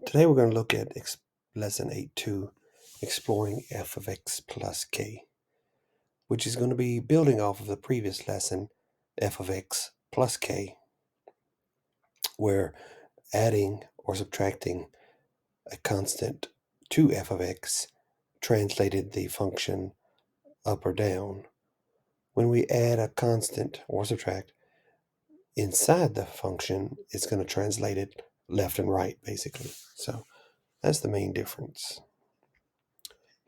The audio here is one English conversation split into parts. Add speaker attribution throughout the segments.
Speaker 1: Today we're going to look at lesson 8.2, exploring f of x plus k, which is going to be building off of the previous lesson, f of x plus k, where adding or subtracting a constant to f of x translated the function up or down. When we add a constant or subtract inside the function, it's going to translate it left and right, basically. So that's the main difference.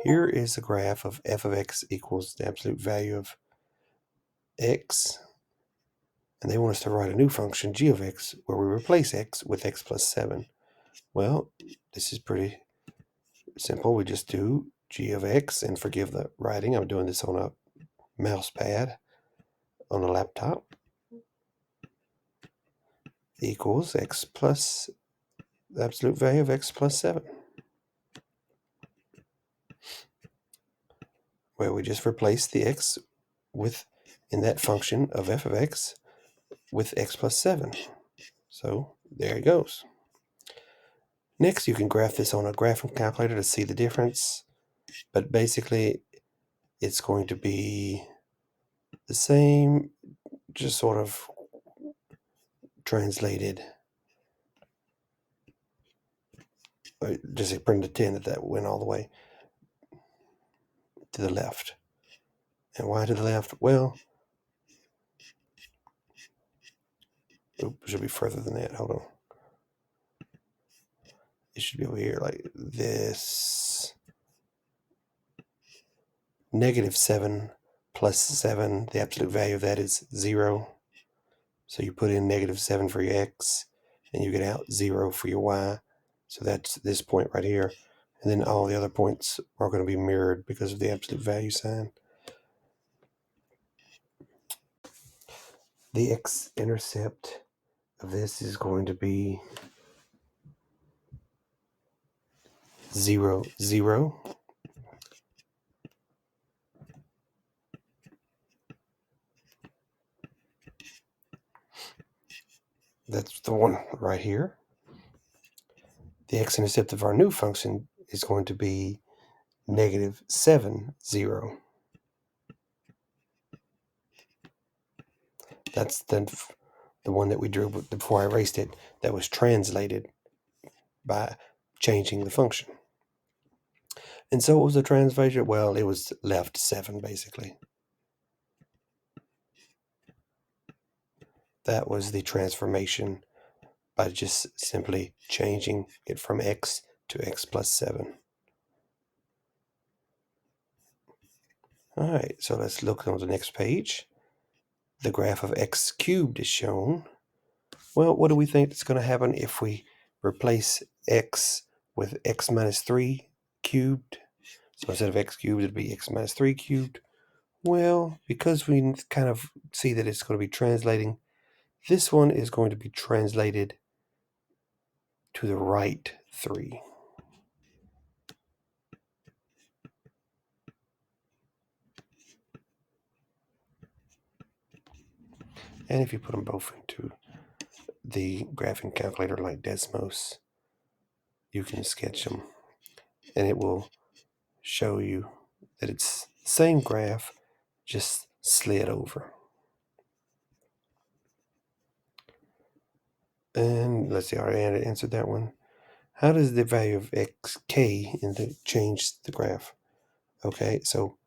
Speaker 1: Here is a graph of f of x equals the absolute value of x, and they want us to write a new function, g of x, where we replace x with x plus 7. Well, this is pretty simple. We just do g of x, and forgive the writing, I'm doing this on a mouse pad on a laptop, equals x plus the absolute value of x plus 7, where we just replace the x with, in that function of f of x, with x plus 7. So there it goes. Next, you can graph this on a graphing calculator to see the difference, but basically it's going to be the same, just sort of translated. Just pretend that went all the way to the left. And why to the left? Well, it should be further than that. Hold on. It should be over here like this. -7 plus 7, the absolute value of that is 0. So you put in -7 for your x, and you get out 0 for your y. So that's this point right here. And then all the other points are going to be mirrored because of the absolute value sign. The x-intercept of this is going to be 0, 0. That's the one right here. The x-intercept of our new function is going to be -7, 0. That's the one that we drew before I erased it, that was translated by changing the function. And so what was the translation? Well, it was left 7, basically. That was the transformation by just simply changing it from x to x plus 7. All right, so let's look on the next page. The graph of x cubed is shown. Well, what do we think is going to happen if we replace x with x minus 3 cubed? So instead of x cubed, it'd be x minus 3 cubed. Well, because we kind of see that it's going to be translating, this one is going to be translated to the right 3. And if you put them both into the graphing calculator like Desmos, you can sketch them, and it will show you that it's the same graph, just slid over. And let's see, I already answered that one. How does the value of xk change the graph? Okay, so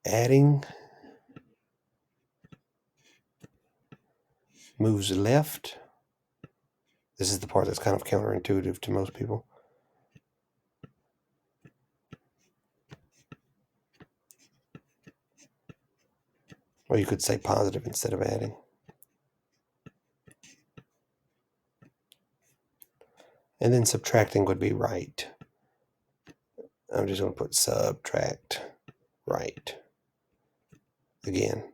Speaker 1: adding moves left. This is the part that's kind of counterintuitive to most people. Or you could say positive instead of adding. And then subtracting would be right. I'm just going to put subtract right. Again,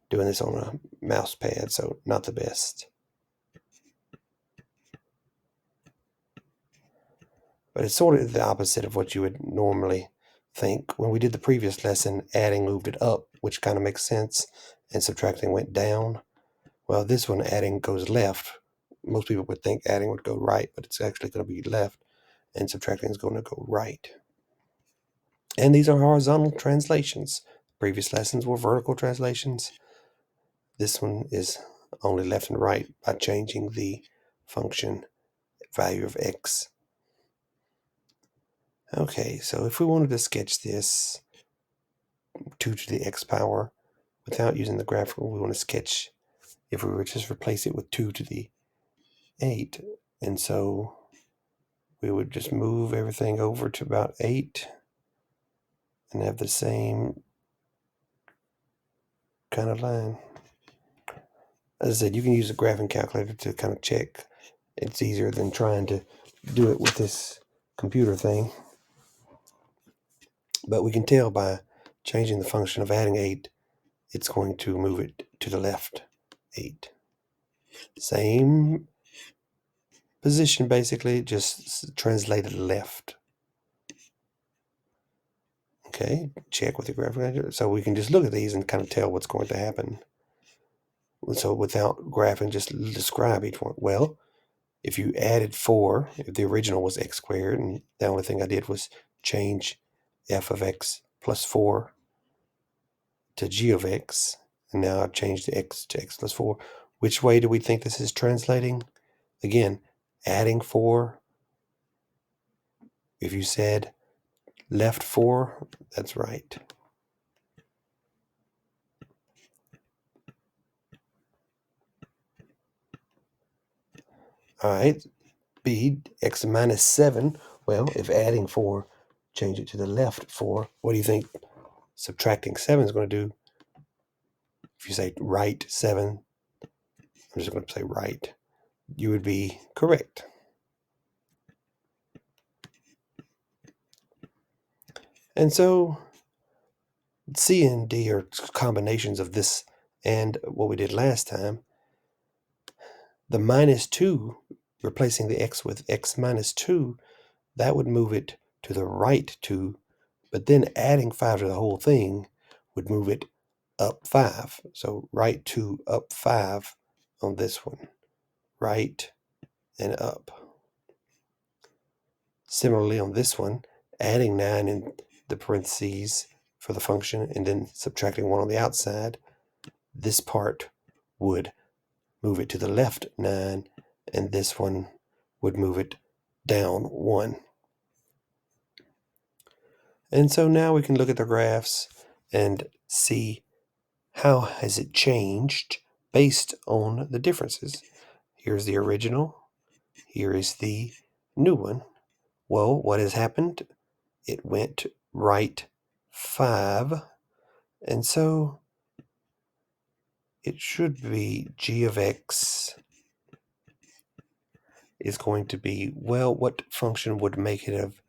Speaker 1: doing this on a mouse pad, so not the best. But it's sort of the opposite of what you would normally think. When we did the previous lesson, adding moved it up, which kind of makes sense, and subtracting went down. Well, this one, adding goes left, most people would think adding would go right, but it's actually going to be left, and subtracting is going to go right. And these are horizontal translations. Previous lessons were vertical translations. This one is only left and right by changing the function value of x. Okay, so if we wanted to sketch this 2 to the x power without using the graphical, we want to sketch, if we were to just replace it with 2 to the 8, and so we would just move everything over to about 8 and have the same kind of line. As I said, you can use a graphing calculator to kind of check. It's easier than trying to do it with this computer thing. But we can tell by changing the function of adding 8, it's going to move it to the left 8. Same position, basically, just translated left. Okay, check with the graphic calculator. So we can just look at these and kind of tell what's going to happen. So without graphing, just describe each one. Well, if you added 4, if the original was x squared, and the only thing I did was change f of x plus 4 to g of x, and now I've changed the x to x plus 4. Which way do we think this is translating? Again, adding 4. If you said left 4, that's right. All right, B, x minus 7. Well, if adding 4, change it to the left 4. What do you think subtracting 7 is going to do? If you say right 7, I'm just going to say right, you would be correct. And so C and D are combinations of this and what we did last time. The minus 2, replacing the x with x minus 2, that would move it to the right 2, but then adding 5 to the whole thing would move it up 5. So right 2, up 5 on this one. Right and up. Similarly on this one, adding 9 in the parentheses for the function and then subtracting 1 on the outside, this part would move it to the left 9, and this one would move it down 1. And so now we can look at the graphs and see how has it changed based on the differences. Here's the original. Here is the new one. Well, what has happened? It went right 5, and so it should be g of x is going to be, well, what function would make it have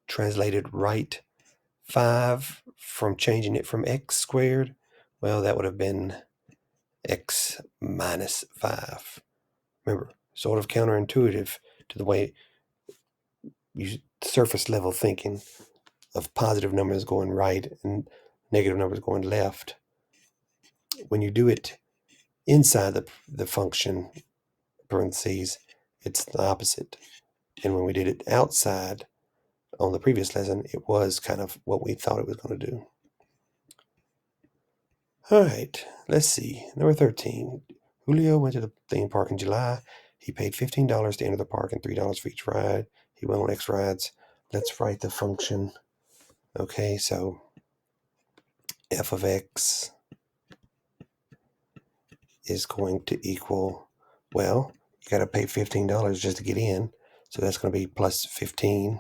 Speaker 1: translated right 5 from changing it from x squared? Well, that would have been x minus 5. Remember, sort of counterintuitive to the way you surface level thinking of positive numbers going right and negative numbers going left. When you do it inside the function parentheses, it's the opposite. And when we did it outside on the previous lesson, it was kind of what we thought it was going to do. All right, let's see. Number 13. Julio went to the theme park in July. He paid $15 to enter the park and $3 for each ride. He went on X rides. Let's write the function. Okay, so f of x is going to equal, well, you got to pay $15 just to get in. So that's going to be plus 15.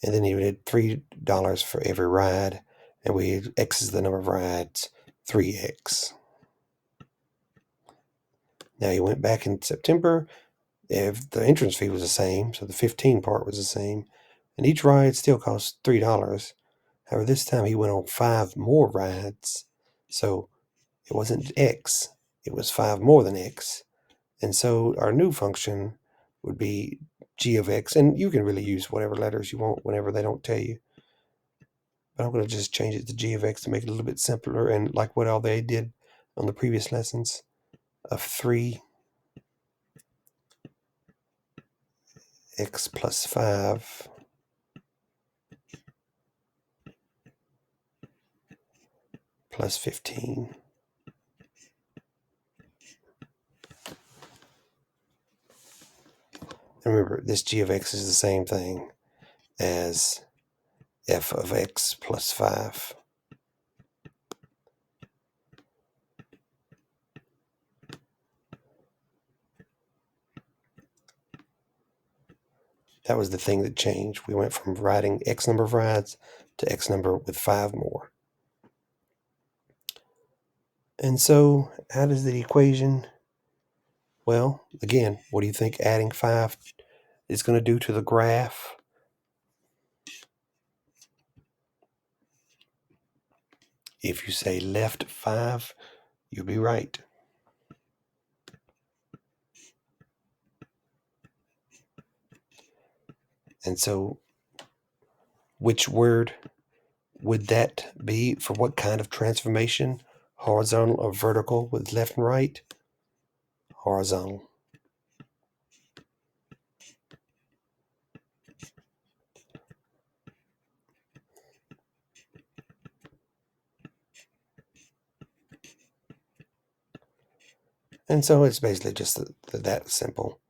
Speaker 1: And then he did $3 for every ride. And x is the number of rides, 3x. Now he went back in September. If the entrance fee was the same, so the 15 part was the same, and each ride still cost $3. However, this time he went on 5 more rides. So it wasn't x, it was 5 more than x. And so our new function would be g of x, and you can really use whatever letters you want whenever they don't tell you. But I'm going to just change it to g of x to make it a little bit simpler, and like what all they did on the previous lessons, of 3 x plus 5 plus 15. And remember, this g of x is the same thing as f of x plus 5. That was the thing that changed. We went from riding x number of rides to x number with 5 more. And so, how does the equation? Well, again, what do you think adding 5 is going to do to the graph? If you say left 5, you'll be right. And so, which word would that be for what kind of transformation? Horizontal or vertical with left and right? Horizontal. And so it's basically just that simple.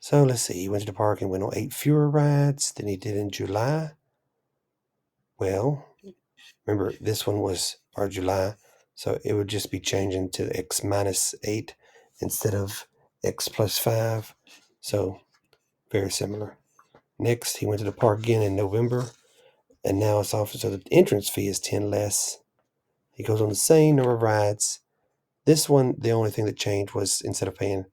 Speaker 1: So let's see, he went to the park and went on 8 fewer rides than he did in July. Well, remember this one was our July, so it would just be changing to x minus 8 instead of x plus 5. So very similar. Next, he went to the park again in November, and now it's off, so the entrance fee is 10 less. He goes on the same number of rides. This one, the only thing that changed was instead of paying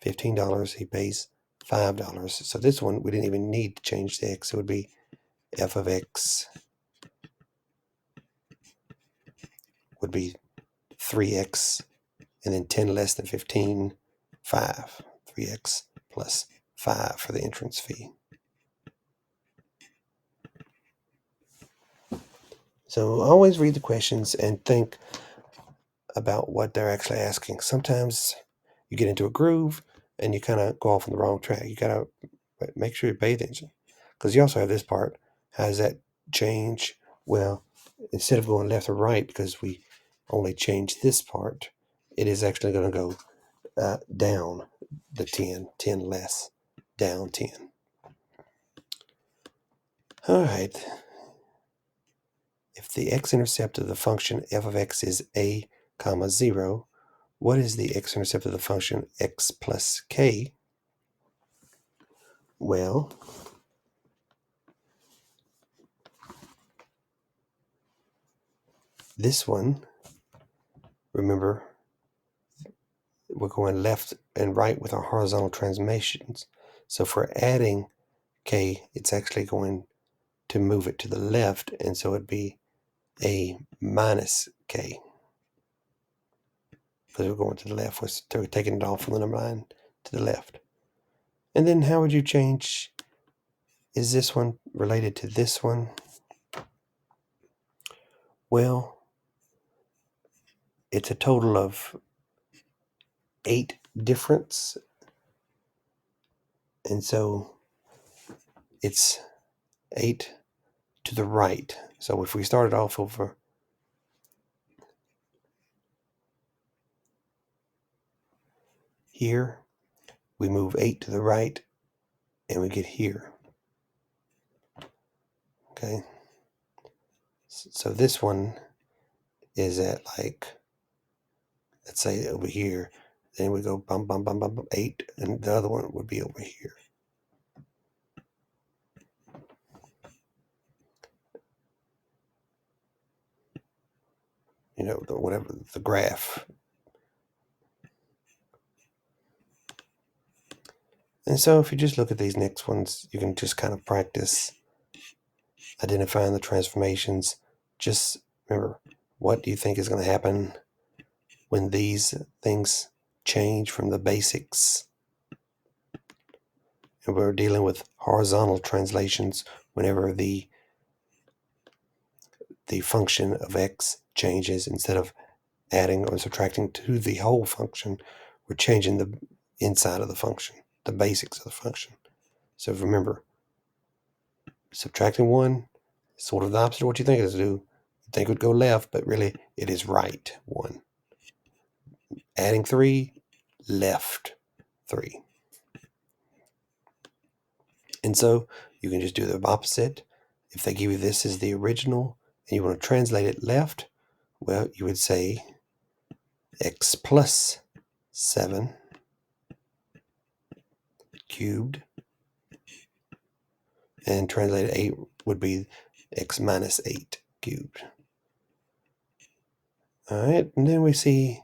Speaker 1: $15, he pays $5. So this one, we didn't even need to change the x. It would be f of x would be 3x, and then 10 less than 15, 5. 3x plus 5 for the entrance fee. So always read the questions and think about what they're actually asking. Sometimes you get into a groove and you kind of go off on the wrong track. You got to make sure you pay attention, because you also have this part. How does that change? Well, instead of going left or right, because we only change this part, it is actually going to go down the 10 less, down 10. All right. If the x-intercept of the function f of x is a comma 0, what is the x-intercept of the function x plus k? Well, this one, remember, we're going left and right with our horizontal transformations. So if we're adding k, it's actually going to move it to the left, and so it'd be a minus k. Because we're going to the left, we're taking it off from the number line to the left. And then how would you change? Is this one related to this one? Well, it's a total of 8 difference. And so it's 8 to the right. So if we started off over here, we move 8 to the right and we get here. Okay. So this one is at, like, let's say over here. Then we go bum, bum, bum, bum, bum, 8, and the other one would be over here. You know, whatever the graph. And so if you just look at these next ones, you can just kind of practice identifying the transformations. Just remember, what do you think is going to happen when these things change from the basics? And we're dealing with horizontal translations whenever the function of x changes. Instead of adding or subtracting to the whole function, we're changing the inside of the function. the basics of the function. So remember, subtracting 1 is sort of the opposite of what you think it is to do. You think it would go left, but really it is right 1. Adding 3, left 3. And so you can just do the opposite. If they give you this as the original and you want to translate it left, well, you would say x plus 7 cubed, and translated 8 would be x minus 8 cubed. All right, and then we see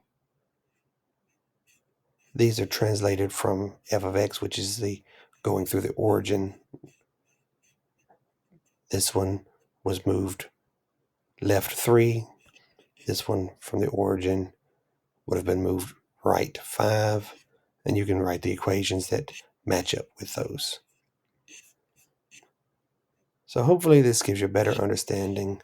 Speaker 1: these are translated from f of x, which is the going through the origin. This one was moved left 3. This one from the origin would have been moved right 5. And you can write the equations that match up with those. So hopefully this gives you a better understanding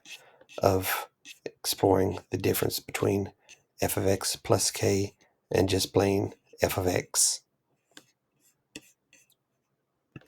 Speaker 1: of exploring the difference between f of x plus k and just plain f of x.